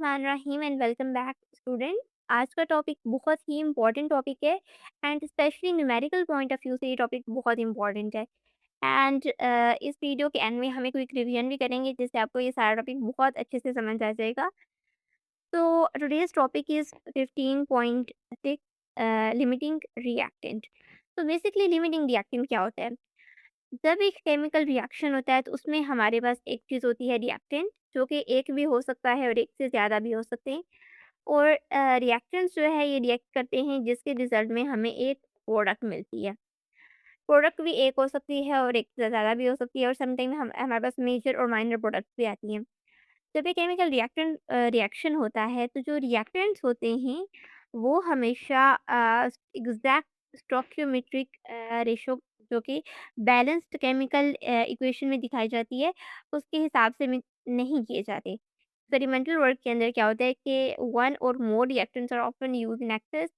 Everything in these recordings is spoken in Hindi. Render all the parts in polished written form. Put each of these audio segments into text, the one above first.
बिस्मिल्लाहिर्रहमानिर्रहीम एंड वेलकम बैक स्टूडेंट। आज का टॉपिक बहुत ही इम्पोर्टेंट टॉपिक है and specially numerical point of view से ये टॉपिक बहुत इम्पोर्टेंट है। एंड इस वीडियो के एंड में हमें क्विक रिवीजन भी करेंगे जिससे आपको ये सारा टॉपिक बहुत अच्छे से समझ आ जाएगा। तो today's topic is 15.6 limiting reactant. तो बेसिकली लिमिटिंग रिएक्टेंट क्या होता है? जब एक केमिकल रिएक्शन होता है तो उसमें हमारे पास एक चीज़ होती है रिएक्टेंट, जो कि एक भी हो सकता है और एक से ज़्यादा भी हो सकते हैं। और रिएक्टेंट्स जो है ये रिएक्ट करते हैं जिसके रिजल्ट में हमें एक प्रोडक्ट मिलती है। प्रोडक्ट भी एक हो सकती है और एक से ज़्यादा भी हो सकती है और समटाइम हम हमारे पास मेजर और माइनर प्रोडक्ट्स भी आती हैं। जब ये केमिकल रिएक्शन होता है तो जो रिएक्टेंट्स होते हैं वो हमेशा एग्जैक्ट स्टोइकियोमेट्रिक रेशो जो कि बैलेंस्ड केमिकल इक्वेशन में दिखाई जाती है उसके हिसाब से नहीं किए जाते। एक्सपेरिमेंटल वर्क के अंदर क्या होता है कि one or more reactants are often used in excess.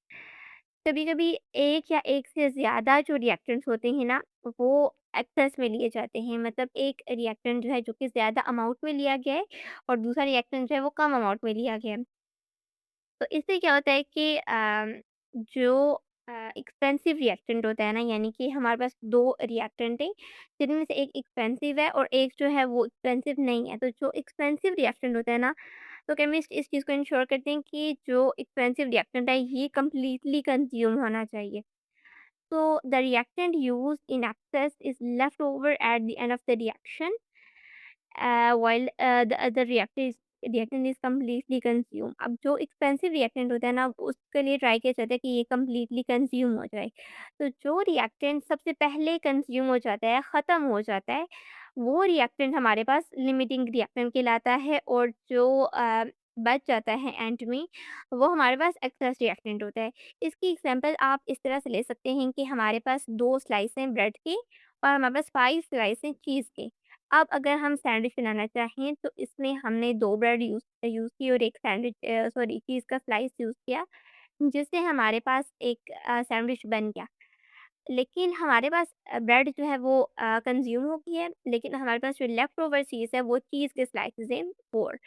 कभी-कभी एक या एक से ज़्यादा जो रिएक्टेंट्स होते हैं ना, वो एक्सेस में लिए जाते हैं। मतलब एक रिएक्टेंट जो है जो कि ज़्यादा अमाउंट में लिया गया है और दूसरा रिएक्टेंट जो है वो कम अमाउंट में लिया गया है। तो इससे क्या होता है कि जो एक्सपेंसिव रिएक्टेंट होता है ना, यानी कि हमारे पास 2 रिएक्टेंट हैं, जिनमें से एक एक्सपेंसिव है और एक जो है वो एक्सपेंसिव नहीं है। तो जो एक्सपेंसिव रिएक्टेंट होता है ना, तो केमिस्ट इस चीज़ को इंश्योर करते हैं कि जो एक्सपेंसिव रिएक्टेंट है ये कंप्लीटली कंज़्यूम होना चाहिए। So the reactant used in excess is left over at the end of the reaction, while the other reactant is completely consumed. अब जो एक्सपेंसिव रिएक्टेंट होता है ना उसके लिए ट्राई किया जाता है कि ये completely कंज्यूम हो जाए। तो जो रिएक्टेंट सबसे पहले कंज्यूम हो जाता है, ख़त्म हो जाता है, वो रिएक्टेंट हमारे पास लिमिटिंग रिएक्टेंट कहलाता है और जो बच जाता है एंड में वो हमारे पास एक्सेस रिएक्टेंट होता है। इसकी एग्जांपल आप इस तरह से ले सकते हैं कि हमारे पास 2 स्लाइस हैं ब्रेड के और हमारे पास 5 स्लाइस हैं चीज़ के। अब अगर हम सैंडविच बनाना चाहें तो इसमें हमने 2 ब्रेड यूज़ यूज़ की और एक सॉरी चीज़ का स्लाइस यूज़ किया, जिससे हमारे पास एक सैंडविच बन गया। लेकिन हमारे पास ब्रेड जो है वो कंज़्यूम हो गई है, लेकिन हमारे पास जो लेफ्ट ओवर चीज़ है वो चीज़ के स्लाइसेस हैं 4।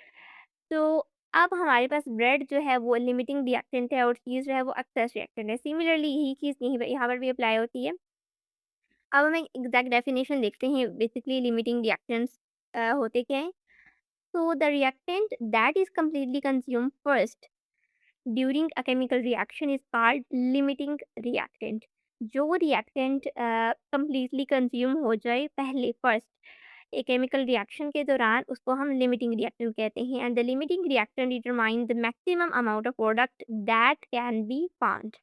तो अब हमारे पास ब्रेड जो है वो लिमिटिंग रिएक्टेंट है और चीज़ जो है वो एक्सेस रिएक्टेंट है। सिमिलरली यही चीज़ यहीं पे यहाँ पर भी अप्लाई होती है। अब हम एक एग्जैक्ट डेफिनेशन देखते हैं बेसिकली लिमिटिंग रिएक्टेंट्स होते क्या हैं। So the reactant that is completely consumed first during a chemical reaction is called limiting reactant. जो reactant completely consume हो जाए पहले फर्स्ट एक केमिकल रिएक्शन के दौरान उसको हम लिमिटिंग रिएक्टेंट कहते हैं and the limiting reactant determine the maximum amount of product that can be found.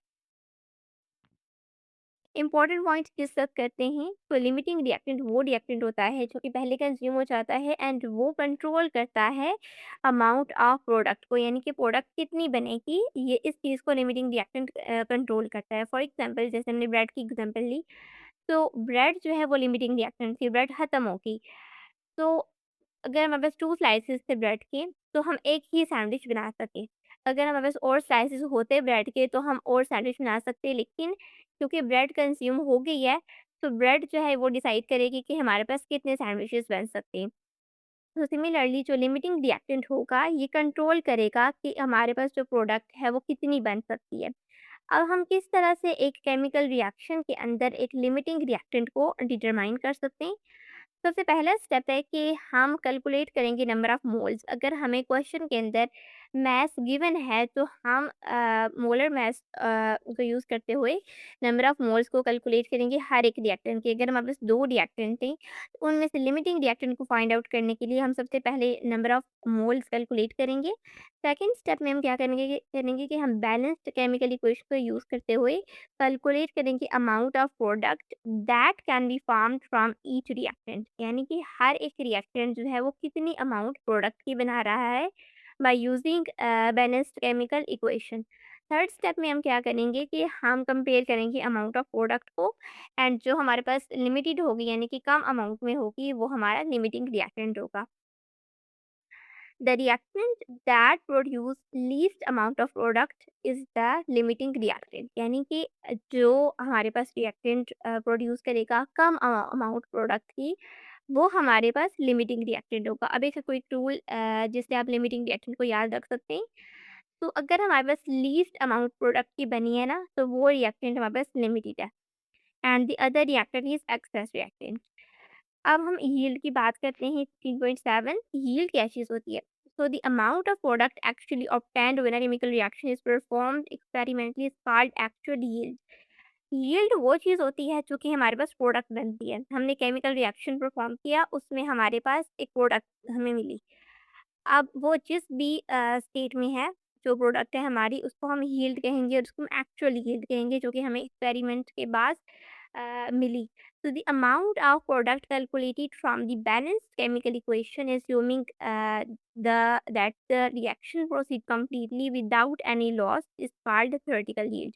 Important points discuss करते हैं। तो लिमिटिंग रिएक्टेंट वो रिएक्टेंट होता है जो कि पहले कंज्यूम हो जाता है एंड वो कंट्रोल करता है अमाउंट ऑफ प्रोडक्ट को, यानी कि प्रोडक्ट कितनी बनेगी ये इस चीज़ को लिमिटिंग रिएक्टेंट कंट्रोल करता है। फॉर एग्जांपल जैसे हमने ब्रेड की एग्जांपल ली, तो ब्रेड जो है वो लिमिटिंग रिएक्टेंट थी, ब्रेड खत्म हो गई। तो अगर हमारे पास 2 स्लाइसेस थे ब्रेड के, तो हम एक ही सैंडविच बना सके। अगर हमारे पास और स्लाइसेस होते ब्रेड के, तो हम और सैंडविच बना सकते, लेकिन क्योंकि ब्रेड कंज़्यूम हो गई है, तो ब्रेड जो है वो डिसाइड करेगी कि हमारे पास कितने सैंडविचेस बन सकते हैं। तो सिमिलरली जो लिमिटिंग रिएक्टेंट होगा, ये कंट्रोल करेगा कि हमारे पास जो प्रोडक्ट है, वो कितनी बन सकती है। अब हम किस तरह से एक केमिकल रिएक्शन के अंदर एक लिमिटिंग रिएक्टेंट को डिटरमाइन कर सकते हैं? सबसे पहला स्टेप है कि हम कैलकुलेट करेंगे नंबर ऑफ मोल्स। अगर हमें क्वेश्चन के अंदर मास गिवन है तो हम मोलर मास को यूज़ करते हुए नंबर ऑफ मोल्स को कैलकुलेट करेंगे हर एक रिएक्टेंट के। अगर हमारे पास 2 रिएक्टेंट हैं तो उनमें से लिमिटिंग रिएक्टेंट को फाइंड आउट करने के लिए हम सबसे पहले नंबर ऑफ मोल्स कैलकुलेट करेंगे। सेकंड स्टेप में हम क्या करेंगे कि हम बैलेंस्ड केमिकल इक्वेशन को यूज़ करते हुए कैलकुलेट करेंगे amount of product that can be formed from each reactant, यानी कि हर एक रिएक्टेंट जो है वो कितनी अमाउंट प्रोडक्ट की बना रहा है by using balanced chemical equation. Third step में हम क्या करेंगे कि हम कंपेयर करेंगे अमाउंट ऑफ प्रोडक्ट को एंड जो हमारे पास लिमिटेड होगी यानी कि कम अमाउंट में होगी वो हमारा लिमिटिंग रिएक्टेंट होगा। The reactant that produce least amount of product is the limiting reactant, यानी कि जो हमारे पास रिएक्टेंट प्रोड्यूस करेगा कम अमाउंट प्रोडक्ट की वो हमारे पास लिमिटिंग रिएक्टेंट होगा। अब एक कोई टूल जिससे आप लिमिटिंग रिएक्टेंट को याद रख सकते हैं। तो अगर हमारे पास लीस्ट अमाउंट प्रोडक्ट की बनी है ना, तो वो रिएक्टेंट हमारे पास लिमिटेड है and the other reactant is excess reactant. अब हम यील्ड की बात करते हैं 3.7। यील्ड क्या चीज़ होती है? So the amount of product actually obtained when a chemical reaction is performed experimentally is called actual yield. Yield वो चीज़ होती है जो कि हमारे पास प्रोडक्ट बनती है। हमने केमिकल रिएक्शन परफॉर्म किया, उसमें हमारे पास एक प्रोडक्ट हमें मिली। अब वो जिस भी स्टेट में है, जो प्रोडक्ट है हमारी, उसको हम यील्ड कहेंगे और उसको हम एक्चुअल यील्ड कहेंगे, जो कि हमें एक्सपेरिमेंट के बाद मिली। So the amount of product calculated from the balanced chemical equation assuming that the reaction proceed completely without any loss is called theoretical yield.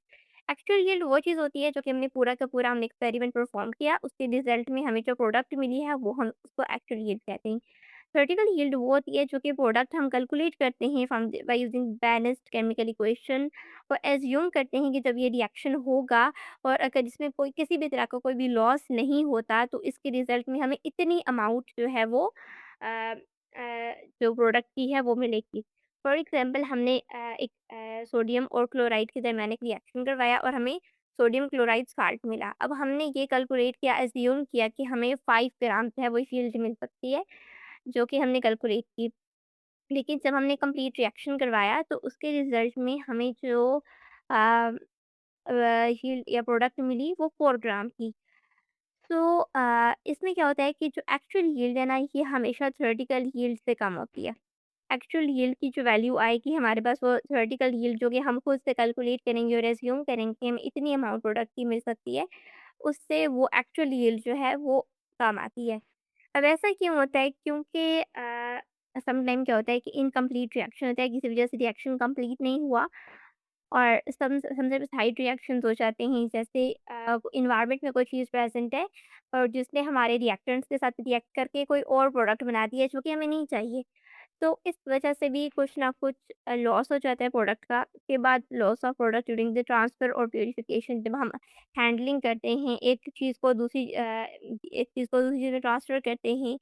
Actual yield वो चीज़ होती है जो कि हमने पूरा का पूरा हमने एक्सपेरिमेंट परफॉर्म किया, उसके रिजल्ट में हमें जो प्रोडक्ट मिली है वो हम उसको एक्चुअल यील्ड कहते हैं। थ्योरेटिकल यील्ड वो होती है जो कि प्रोडक्ट हम कैलकुलेट करते हैं from by using balanced chemical equation और एज्यूम करते हैं कि जब ये रिएक्शन होगा और अगर इसमें कोई किसी भी तरह का कोई भी लॉस नहीं होता तो इसके रिजल्ट में हमें इतनी अमाउंट जो है वो जो प्रोडक्ट की है वो मिलेगी। फॉर एग्जांपल हमने एक सोडियम और क्लोराइड के दरमियान एक रिएक्शन करवाया और हमें सोडियम क्लोराइड साल्ट मिला। अब हमने ये कैलकुलेट किया, एज्यूम किया कि हमें 5 ग्राम जो है वो यील्ड मिल सकती है, जो कि हमने कैलकुलेट की। लेकिन जब हमने कंप्लीट रिएक्शन करवाया तो उसके रिज़ल्ट में हमें जो अ यील्ड या प्रोडक्ट मिली वो 4 ग्राम की। तो इसमें क्या होता है कि जो एक्चुअल यील्ड है ना, ये हमेशा थ्योरेटिकल यील्ड से कम होती है। एक्चुअल यील्ड की जो वैल्यू आएगी हमारे पास, वो थ्योरेटिकल यील्ड जो कि हम खुद से कैलकुलेट करेंगे और एज़्यूम करेंगे कि हमें इतनी अमाउंट प्रोडक्ट की मिल सकती है, उससे वो एक्चुअल यील्ड जो है वो कम आती है। अब ऐसा क्यों होता है? क्योंकि समटाइम क्या होता है कि इनकम्प्लीट रिएक्शन होता है, किसी वजह से रिएक्शन कंप्लीट नहीं हुआ और समटाइम्स साइड रिएक्शंस हो जाते हैं, जैसे एनवायरनमेंट में कोई चीज़ प्रेज़ेंट है और जिसने हमारे रिएक्टेंट्स के साथ रिएक्ट करके कोई और प्रोडक्ट बना दिया है जो कि हमें नहीं चाहिए। तो इस वजह से भी कुछ ना कुछ लॉस हो जाता है प्रोडक्ट का। उसके बाद loss of product during the transfer और प्यूरिफिकेशन, जब हम हैंडलिंग करते हैं एक चीज़ को दूसरी चीज़ में ट्रांसफ़र करते हैं,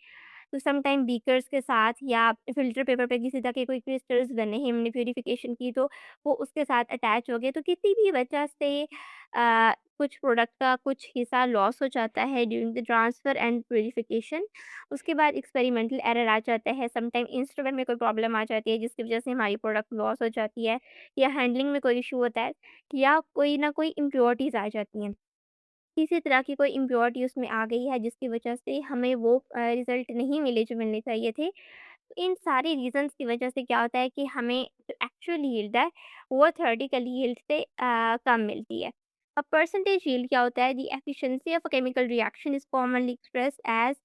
तो सम टाइम बीकर्स के साथ या फ़िल्टर पेपर पे किसी तरह के कोई क्रिस्टल्स बने हैं, हमने प्यूरिफिकेशन की तो वो उसके साथ अटैच हो गए। तो किसी भी वजह से कुछ प्रोडक्ट का कुछ हिस्सा लॉस हो जाता है during the transfer and purification. उसके बाद एक्सपेरिमेंटल एरर आ जाता है, सम टाइम इंस्ट्रूमेंट में कोई प्रॉब्लम आ जाती है जिसकी वजह से हमारी प्रोडक्ट लॉस हो जाती है, या हैंडलिंग में कोई इश्यू होता है, या कोई ना कोई इम्प्योरिटीज़ आ जाती हैं। किसी तरह की कोई इम्प्योरिटी उसमें आ गई है जिसकी वजह से हमें वो रिज़ल्ट नहीं मिले जो मिलने चाहिए थे। तो इन सारे रीज़न्स की वजह से क्या होता है कि हमें जो एक्चुअल यील्ड है वो थ्योरेटिकल यील्ड से कम मिलती है। अब परसेंटेज यील्ड क्या होता है? The efficiency of a chemical reaction is commonly expressed as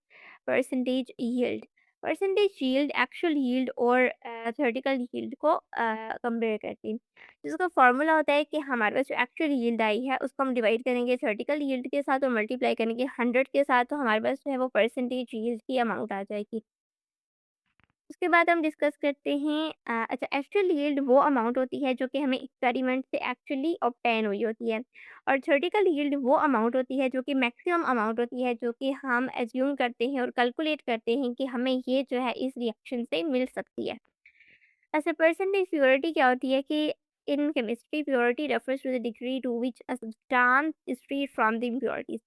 percentage yield. Percentage yield actual yield और थ्योरेटिकल यील्ड को कंपेयर करती है। जिसका फ़ॉर्मूला होता है कि हमारे पास जो एक्चुअल यील्ड आई है उसको हम डिवाइड करेंगे थ्योरेटिकल यील्ड के साथ और मल्टीप्लाई करेंगे 100 के साथ, तो हमारे पास जो है वो परसेंटेज यील्ड की अमाउंट आ जाएगी। उसके बाद हम डिस्कस करते हैं अच्छा, एक्चुअल यील्ड वो अमाउंट होती है जो कि हमें एक्सपेरिमेंट से एक्चुअली ऑब्टेन हुई होती है और थ्योरेटिकल यील्ड वो अमाउंट होती है जो कि मैक्सिमम अमाउंट होती है जो कि हम एज्यूम करते हैं और कैलकुलेट करते हैं कि हमें ये जो है इस रिएक्शन से मिल सकती है। ऐसे परसेंटेज प्योरिटी क्या होती है कि in chemistry purity refers to the degree to which a substance is free from the impurities.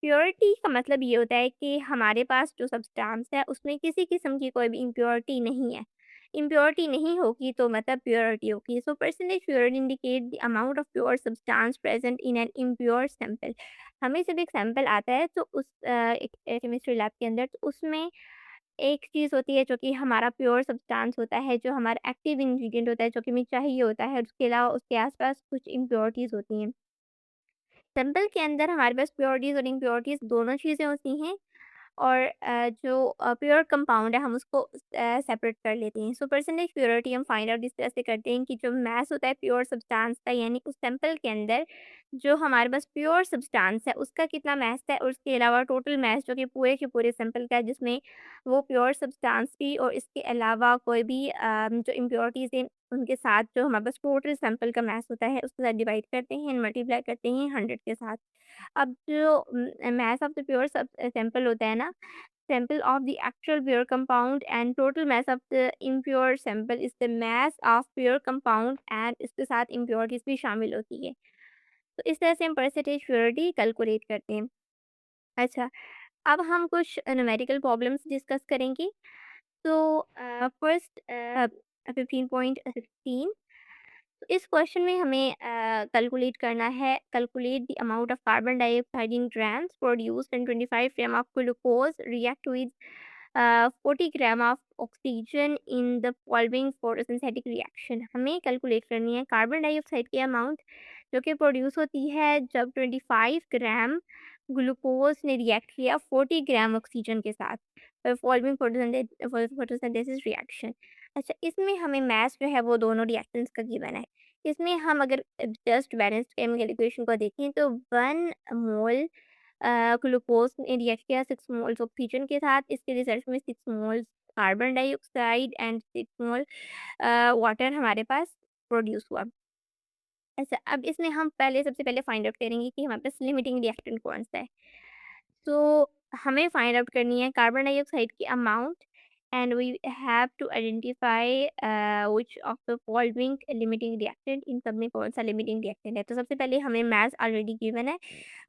Purity का मतलब ये होता है कि हमारे पास जो सब्सटेंस है उसमें किसी किस्म की कोई भी इम्प्योरिटी नहीं है। इम्प्योरिटी नहीं होगी तो मतलब प्योरिटी होगी। So percentage purity indicate the amount of pure substance present in an impure sample. हमें जब एक सैंपल आता है तो उस एक केमिस्ट्री लैब के अंदर, तो उसमें एक चीज़ होती है जो कि हमारा प्योर सब्सटेंस होता है, जो हमारा एक्टिव इंग्रीडिएंट होता है, जो कि हमें चाहिए होता है। उसके अलावा उसके आस-पास कुछ इम्प्योरिटीज़ होती हैं। सिंपल के अंदर हमारे पास प्योरिटीज़ और इम्प्योरिटीज़ दोनों चीज़ें होती हैं और जो प्योर कंपाउंड है हम उसको सेपरेट कर लेते हैं। सो परसेंटेज प्योरिटी हम फाइंड आउट इस तरह से करते हैं कि जो मास होता है प्योर सब्सटेंस का, यानी उस सैंपल के अंदर जो हमारे पास प्योर सब्सटेंस है उसका कितना मास है, और उसके अलावा टोटल मास जो कि पूरे के पूरे सैंपल का है, जिसमें वो प्योर सब्सटेंस भी और इसके अलावा कोई भी जो इम्प्योरिटीज़ हैं उनके साथ जो हमारे पास टोटल सैंपल का मास होता है उसके साथ डिवाइड करते हैं, मल्टीप्लाई करते हैं 100 के साथ। अब जो मास ऑफ द प्योर सब सैंपल होता है ना, sample of the actual pure compound and total mass of the impure sample is the mass of pure compound and इसके साथ impurities भी शामिल होती है। तो इस तरह से हम परसेंटेज प्योरिटी कैलकुलेट करते हैं। अच्छा, अब हम कुछ न्यूमेरिकल प्रॉब्लम्स डिस्कस करेंगे। तो फर्स्ट 15.16, तो इस क्वेश्चन में हमें कैलकुलेट करना है, calculate the amount of carbon dioxide in grams produced and 25 gram of glucose react with 40 gram of oxygen in the following photosynthetic reaction. हमें कैलकुलेट करनी है कार्बन डाइऑक्साइड की अमाउंट जो कि प्रोड्यूस होती है जब 25 ग्राम ग्लूकोज ने रिएक्ट किया 40 ग्राम ऑक्सीजन के साथ, फॉलोइंग फोटोसिंथेसिस रिएक्शन। अच्छा, इसमें हमें मास जो है वो दोनों रिएक्टेंट्स का गिवन है। इसमें हम अगर जस्ट बैलेंस्ड केमिकल इक्वेशन को देखें तो 1 मोल ग्लूकोज ने रिएक्ट किया 6 मोल्स ऑक्सीजन के साथ। इसके रिजल्ट में 6 moles carbon dioxide and 6 mole water हमारे पास प्रोड्यूस हुआ। अच्छा, अब इसमें हम पहले सबसे पहले फाइंड आउट करेंगे कि हमारे पास लिमिटिंग रिएक्टेंट कौन-सा है। तो हमें फाइंड आउट करनी है कार्बन डाइऑक्साइड की amount and we have to identify which of the following limiting reactant, इन सब में कौन सा लिमिटिंग रिएक्टेंट है। तो सबसे पहले हमें मास ऑलरेडी गिवन है,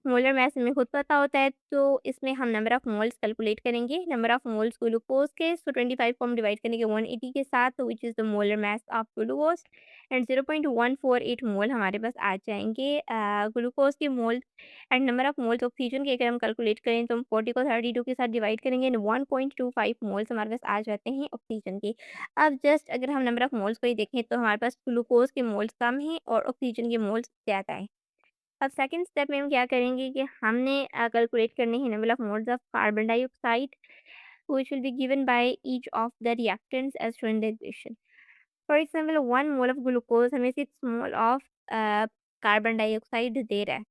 मोलर मास हमें खुद पता होता है, तो इसमें हम नंबर ऑफ मोल्स कैलकुलेट करेंगे। नंबर ऑफ मोल्स ग्लूकोज के, सो 25 को हम डिवाइड करेंगे 180 के साथ, तो which is the molar mass of glucose and 0.148 mole हमारे पास आ जाएंगे ग्लूकोज के mole. And number of moles oxygen के अगर हम कैलकुलेट करें तो हम 40 को 32 के साथ डिवाइड करेंगे एंड 1.25 मोल्स हमारे पास आ जाते हैं ऑक्सीजन के। अब जस्ट अगर हम नंबर ऑफ मोल्स को ही देखें तो हमारे पास ग्लूकोज के मोल्स कम हैं और ऑक्सीजन के मोल्स ज़्यादा हैं। अब सेकंड स्टेप में हम क्या करेंगे कि हमने कैलकुलेट करने हैं number of moles of carbon dioxide which will be given by each of the reactants as shown in the equation. For example, 1 mole of glucose हमें 6 mole of कार्बन डाइऑक्साइड दे रहा है।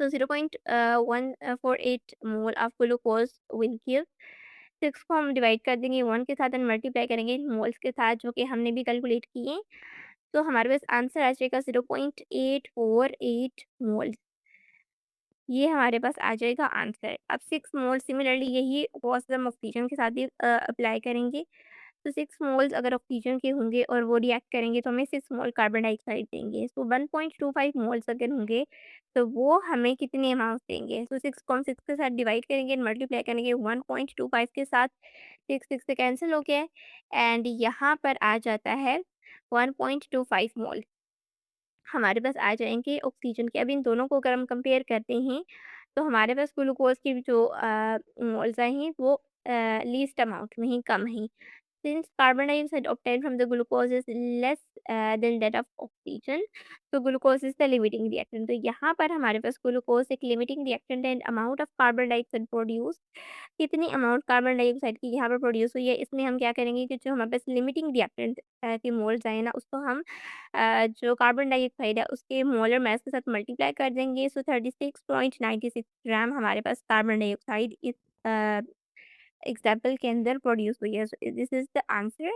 तो 0.148 mole of glucose will give 6 को हम डिवाइड कर देंगे 1 के साथ एंड मल्टीप्लाई करेंगे मोल्स के साथ जो कि हमने भी कैलकुलेट किए। तो हमारे पास आंसर आ जाएगा 0.848 मोल। ये हमारे पास आ जाएगा आंसर। अब 6 मोल सिमिलरली यही प्रोसेस हम ऑक्सीजन के साथ भी अप्लाई करेंगे। तो 6 मोल्स अगर ऑक्सीजन के होंगे और वो रिएक्ट करेंगे तो हमें 6 मोल कार्बन डाइऑक्साइड देंगे। सो 1.25 मोल्स अगर होंगे तो वो हमें कितने अमाउंट देंगे। सो 6 को हम 6 के साथ डिवाइड करेंगे, मल्टीप्लाई करेंगे 1.25 के साथ, 6 से कैंसिल हो गया एंड यहाँ पर आ जाता है 1.25 मोल हमारे पास आ जाएँगे ऑक्सीजन के। अब इन दोनों को अगर हम कंपेयर करते हैं, तो हमारे पास ग्लूकोज़ की जो मोल्स आई हैं वो लीस्ट अमाउंट में ही कम हैं। Since carbon dioxide obtained from the glucose is less than that of oxygen, तो glucose is the limiting reactant. तो यहाँ पर हमारे पास ग्लूकोज एक limiting reactant and amount of carbon dioxide produce, कितनी अमाउंट कार्बन डाइऑक्साइड की यहाँ पर प्रोड्यूस हुई है, इसमें हम क्या करेंगे कि जो हमारे पास लिमिटिंग रिएक्टेंट के मोल्स आए ना उसको हम जो कार्बन डाइऑक्साइड है उसके मोलर मास के साथ मल्टीप्लाई कर देंगे। सो 36.96 ग्राम हमारे पास कार्बन डाइऑक्साइड इस एग्जाम्पल के अंदर प्रोड्यूस हुई है। So this is the answer.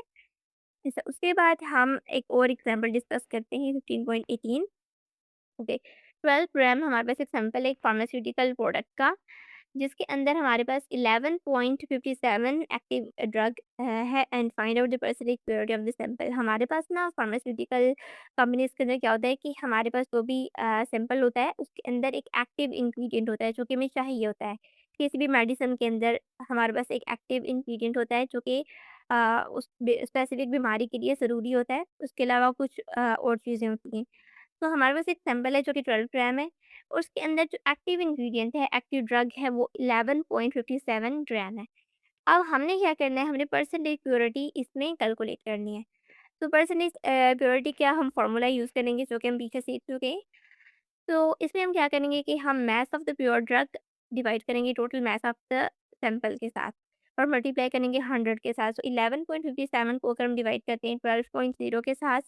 उसके बाद हम एक और एग्जाम्पल डिस्कस करते हैं 15.18। ओके, 12 ग्राम हमारे पास एक सैंपल है एक फार्मास्यूटिकल प्रोडक्ट का जिसके अंदर हमारे पास 11.57 एक्टिव ड्रग है and find out the percentage purity of the sample. हमारे पास ना फार्मास्यूटिकल कंपनीज के अंदर क्या होता है कि हमारे पास जो भी सैंपल होता है उसके अंदर एक एक्टिव इंग्रेडिएंट होता है जो कि हमें चाहिए होता है। किसी भी मेडिसिन के अंदर हमारे पास एक एक्टिव इंग्रेडिएंट होता है जो कि उस स्पेसिफिक बीमारी के लिए ज़रूरी होता है। उसके अलावा कुछ और चीज़ें होती हैं। तो हमारे पास एक सैंपल है जो कि 12 ग्राम है और उसके अंदर जो एक्टिव इंग्रेडिएंट है, एक्टिव ड्रग है वो 11.57 ग्राम है। अब हमने क्या करना है, हमने परसेंटेज प्योरिटी इसमें कैलकुलेट करनी है। तो परसेंटेज प्योरिटी क्या हम फार्मूला यूज़ करेंगे जो कि हम पीछे सीख चुके हैं। तो इसमें हम क्या करेंगे कि हम mass of the pure drug divide करेंगे total mass of the sample के साथ और मल्टीप्लाई करेंगे 100 के साथ। तो 11.57 को अगर हम डिवाइड करते हैं 12.0 के साथ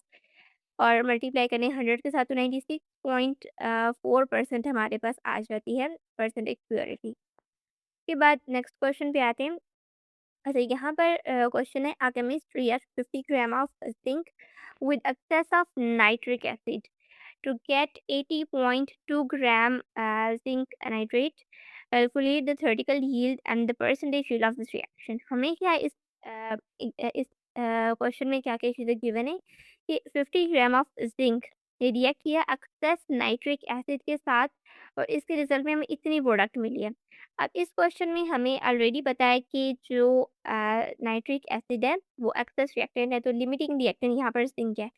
और मल्टीप्लाई करें 100 के साथ तो 96.4% हमारे पास आ जाती है परसेंटेज प्योरिटी। के बाद नेक्स्ट क्वेश्चन पे आते हैं। अच्छा, यहाँ पर क्वेश्चन है, a chemist react 50 gram of zinc with excess of nitric acid to get 80.2 gram zinc nitrate. Calculate the theoretical yield and the percentage yield of this reaction. हमें क्या है इस क्वेश्चन में क्या-क्या चीज़ें गिवन है कि 50 ग्राम ऑफ ज़िंक ने रिएक्ट किया एक्सेस नाइट्रिक एसिड के साथ और इसके रिज़ल्ट में हमें इतनी प्रोडक्ट मिली है। अब इस क्वेश्चन में हमें ऑलरेडी पता है कि जो नाइट्रिक एसिड है वो एक्सेस रिएक्टेंट है, तो लिमिटिंग रिएक्टेंट यहाँ पर ज़िंक है।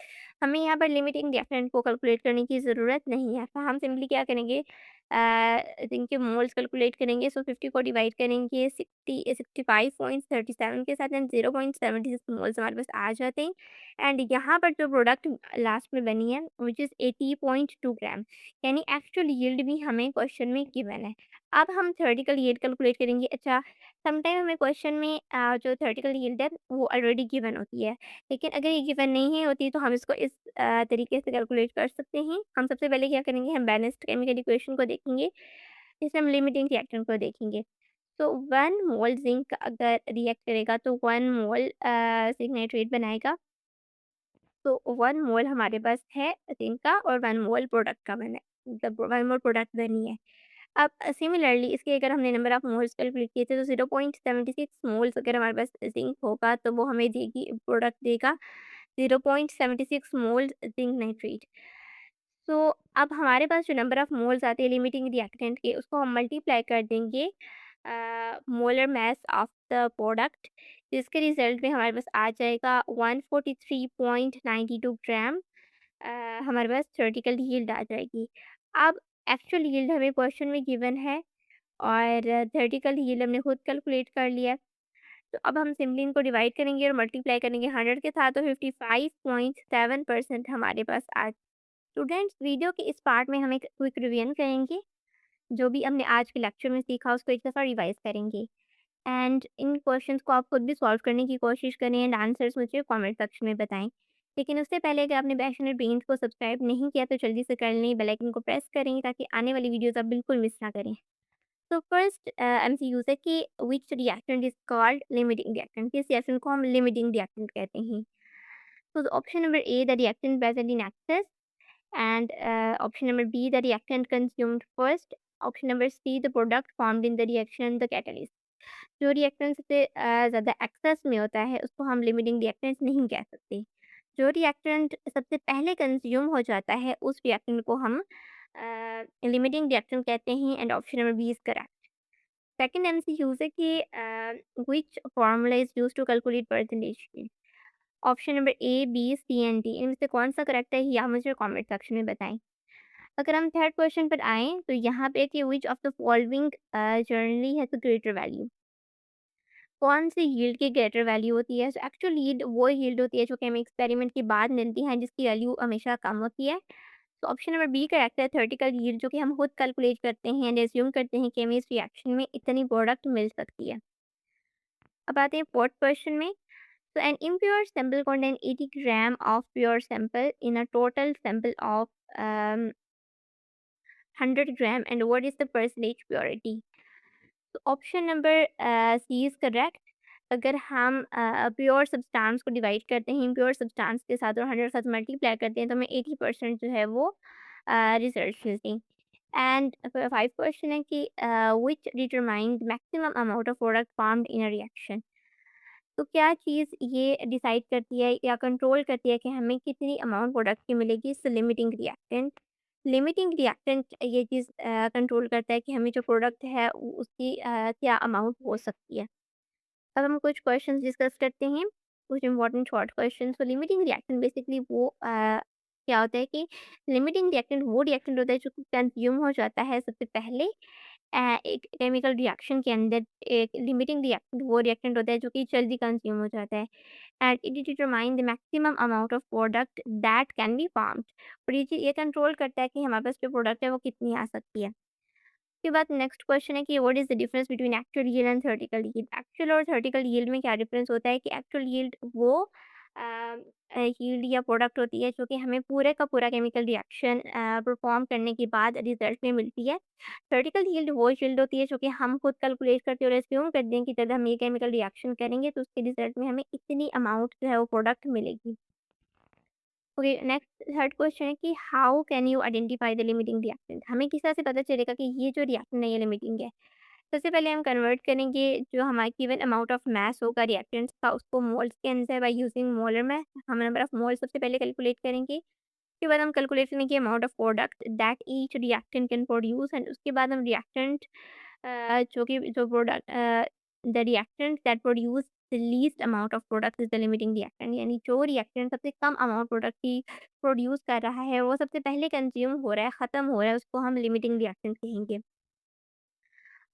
हमें यहाँ पर लिमिटिंग रिएक्टेंट को कैलकुलेट करने की ज़रूरत नहीं है, तो हम सिंपली क्या करेंगे, ज़िंक के मोल्स कैलकुलेट करेंगे। सो 50 को डिवाइड करेंगे 65.37 के साथ एंड 0.76 मोल्स हमारे पास आ जाते हैं। एंड यहाँ पर जो प्रोडक्ट लास्ट में बनी है व्हिच इज़ 80.2 ग्राम, यानी एक्चुअल यील्ड भी हमें क्वेश्चन में गिवन है। अब हम थ्योरेटिकल यील्ड कैलकुलेट करेंगे। अच्छा, समटाइम हमें क्वेश्चन में जो थ्योरेटिकल यील्ड है वो ऑलरेडी गिवन होती है, लेकिन अगर ये गिवन नहीं होती तो हम इसको इस तरीके से कैलकुलेट कर सकते हैं। हम सबसे पहले क्या करेंगे, हम बैलेंस्ड केमिकल इक्वेशन को देखेंगे, इसमें हम लिमिटिंग रिएक्टेंट को देखेंगे। तो 1 मोल ज़िंक अगर रिएक्ट करेगा तो 1 मोल ज़िंक नाइट्रेट बनाएगा। तो 1 मोल हमारे पास है ज़िंक का और 1 मोल प्रोडक्ट का बना है, मतलब 1 मोल प्रोडक्ट बनी है। अब सिमिलरली इसके अगर हमने नंबर ऑफ मोल्स कैलकुलेट किए थे तो 0.76 मोल्स अगर हमारे पास ज़िंक होगा तो वो हमें देगी, प्रोडक्ट देगा 0.76 मोल्स ज़िंक नाइट्रेट। सो अब हमारे पास जो नंबर ऑफ मोल्स आते हैं लिमिटिंग रिएक्टेंट के, उसको हम मल्टीप्लाई कर देंगे molar mass of the product, जिसके रिजल्ट में हमारे पास आ जाएगा 143.92 ग्राम। हमारे पास थ्योरेटिकल यील्ड आ जाएगी। अब एक्चुअल यील्ड हमें क्वेश्चन में गिवन है और थ्योरेटिकल यील्ड हमने खुद कैलकुलेट कर लिया है। तो अब हम सिंपली इनको डिवाइड करेंगे और मल्टीप्लाई करेंगे 100 के साथ, तो 55.7% हमारे पास आ। स्टूडेंट्स, वीडियो के इस पार्ट में हम एक क्विक रिवीजन करेंगे। जो भी हमने आज के लेक्चर में सीखा उसको एक दफ़ा रिवाइज करेंगे एंड इन क्वेश्चंस को आप खुद भी सॉल्व करने की कोशिश करें एंड आंसर्स मुझे कमेंट सेक्शन में बताएं। लेकिन उससे पहले अगर आपने पैशनेट ब्रेन्स को सब्सक्राइब नहीं किया तो जल्दी से कर लें, बेल आइकन को प्रेस करें ताकि आने वाली वीडियोस आप बिल्कुल मिस ना करें। तो फर्स्ट एमसीक्यू है कि which reactant is called limiting reactant, किस रिएक्टेंट को हम लिमिटिंग रिएक्टेंट कहते हैं। तो option number A, the reactant present in excess, and option number B, the reactant consumed first. Option number C, the product formed in the reaction, the catalyst. जो रिएक्टेंट सबसे ज़्यादा एक्सेस में होता है उसको हम लिमिटिंग रिएक्टेंट नहीं कह सकते। जो रिएक्टेंट सबसे पहले कंज्यूम हो जाता है उस रिएक्टेंट को हम लिमिटिंग रिएक्टेंट कहते हैं and option number B is correct. Second MCQ है कि which formula is used to calculate percentage. Option number A, B, C and D इनमें से कौन सा करेक्ट है ये आप मुझे कमेंट सेक्शन में बताएं। अगर हम थर्ड क्वेश्चन पर आएँ तो यहाँ पे कि which of the following generally has a greater value. कौन सी यील्ड की ग्रेटर वैल्यू होती है? सो एक्चुअल यील्ड वो यील्ड होती है जो कि हमें एक्सपेरिमेंट के बाद मिलती है जिसकी वैल्यू हमेशा कम होती है। तो ऑप्शन नंबर बी करेक्ट है, थ्योरेटिकल यील्ड जो कि हम खुद कैलकुलेट करते हैं एंड एज्यूम करते हैं कि हमें इस रिएक्शन में इतनी प्रोडक्ट मिल सकती है। अब आते हैं फोर्थ क्वेश्चन में। So an impure sample contain 80 gram of pure sample in a total sample of 100 gram and what is the percentage purity? तो option number C is correct. अगर हम प्योर सब्सटेंस को डिवाइड करते हैं इम्प्योर सब्सटेंस के साथ और 100 के साथ मल्टीप्लाई करते हैं तो हमें 80% जो है वो रिजल्ट मिलती है। एंड फाइव क्वेश्चन है कि विच determine the maximum amount of product formed in a reaction. तो क्या चीज़ ये डिसाइड करती है या कंट्रोल करती है कि हमें कितनी अमाउंट प्रोडक्ट की मिलेगी? इस लिमिटिंग रिएक्टेंट। लिमिटिंग रिएक्टेंट ये चीज़ कंट्रोल करता है कि हमें जो प्रोडक्ट है उसकी क्या अमाउंट हो सकती है। अब हम कुछ क्वेश्चंस डिस्कस करते हैं, कुछ इंपॉर्टेंट शॉर्ट क्वेश्चन। तो लिमिटिंग रिएक्टेंट बेसिकली वो क्या होता है कि लिमिटिंग रिएक्टेंट वो रिएक्टेंट होता है जो कंज्यूम हो जाता है सबसे पहले एक केमिकल रिएक्शन के अंदर। एक लिमिटिंग रिएक्टेंट वो रिएक्टेंट होता है जो कि जल्दी कंज्यूम हो जाता है and it determine the maximum amount of product that can be farmed. और ये चीज़ ये कंट्रोल करता है कि हमारे पास जो प्रोडक्ट है वो कितनी आ सकती है। उसके बाद नेक्स्ट क्वेश्चन है कि what is the difference between actual yield and theoretical yield. Actual और थ्योरेटिकल यील्ड में क्या डिफरेंस होता है कि एक्चुअल यील्ड वो यील्ड या प्रोडक्ट होती है जो कि हमें पूरे का पूरा केमिकल रिएक्शन परफॉर्म करने के बाद रिजल्ट में मिलती है। थ्योरेटिकल यील्ड वो यील्ड होती है जो कि हम खुद कैलकुलेट करते हैं और एज्यूम करते हैं कि जब हम ये केमिकल रिएक्शन करेंगे तो उसके रिजल्ट में हमें इतनी अमाउंट जो है वो प्रोडक्ट मिलेगी। ओके, नेक्स्ट थर्ड क्वेश्चन है कि how can you identify the limiting reactant. हमें किस तरह से पता चलेगा कि ये जो रिएक्टेंट है ये लिमिटिंग है। सबसे पहले हम कन्वर्ट करेंगे जो हमारा गिवन अमाउंट ऑफ मास होगा रिएक्टेंट्स का उसको मोल्स के अंदर बाय यूजिंग मोलर में हम नंबर ऑफ मोल सबसे पहले कैलकुलेट करेंगे। उसके बाद हम कैलकुलेट करेंगे amount of product that each reactant can produce and उसके बाद हम रिएक्टेंट जो कि जो product the reactant that produce the least amount of product is the limiting reactant यानी जो रिएक्टेंट सबसे कम अमाउंट प्रोडक्ट की प्रोड्यूस कर रहा है वो सबसे पहले कंज्यूम हो रहा है, ख़त्म हो रहा है, उसको हम लिमिटिंग रिएक्टेंट कहेंगे।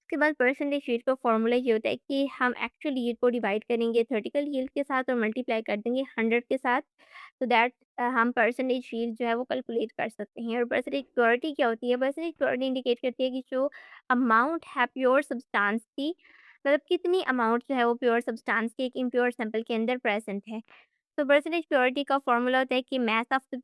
उसके बाद परसेंटेज यील्ड का फॉर्मूला ये होता है कि हम एक्चुअल यील्ड को डिवाइड करेंगे थ्योरेटिकल यील्ड के साथ और मल्टीप्लाई कर देंगे 100 के साथ सो दैट हम परसेंटेज यील्ड जो है वो कैलकुलेट कर सकते हैं। और परसेंटेज प्योरिटी क्या होती है? परसेंटेज प्योरिटी इंडिकेट करती है कि जो अमाउंट है प्योर सब्सटेंस की मतलब कितनी अमाउंट जो है वो प्योर सब्सटेंस की एक इम्प्योर सैंपल के अंदर प्रेजेंट है। तो परसेंटेज प्योरिटी का फॉर्मूला होता है कि मास of the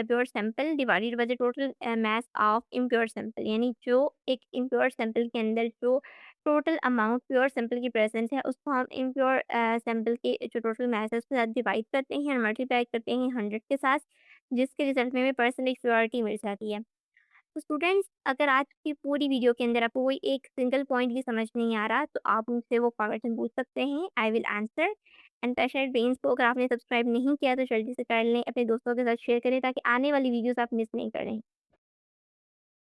pure sample divided by the total mass of impure sample यानी जो एक इम्प्योर सैंपल के अंदर जो टोटल अमाउंट प्योर सैंपल की प्रेजेंस है उसको हम इम्प्योर सैंपल के जो टोटल मास है उसके साथ डिवाइड करते हैं और मल्टीप्लाई करते हैं 100 के साथ जिसके रिजल्ट में हमें परसेंटेज प्योरिटी मिल जाती है। तो स्टूडेंट्स अगर आज की पूरी वीडियो के अंदर आपको कोई एक सिंगल पॉइंट भी समझ नहीं आ रहा तो आप मुझसे वो क्वेश्चन पूछ सकते हैं, I will answer. And passionate brains को अगर आपने सब्सक्राइब नहीं किया तो जल्दी से कर लें, अपने दोस्तों के साथ शेयर करें ताकि आने वाली वीडियोस आप मिस नहीं करें।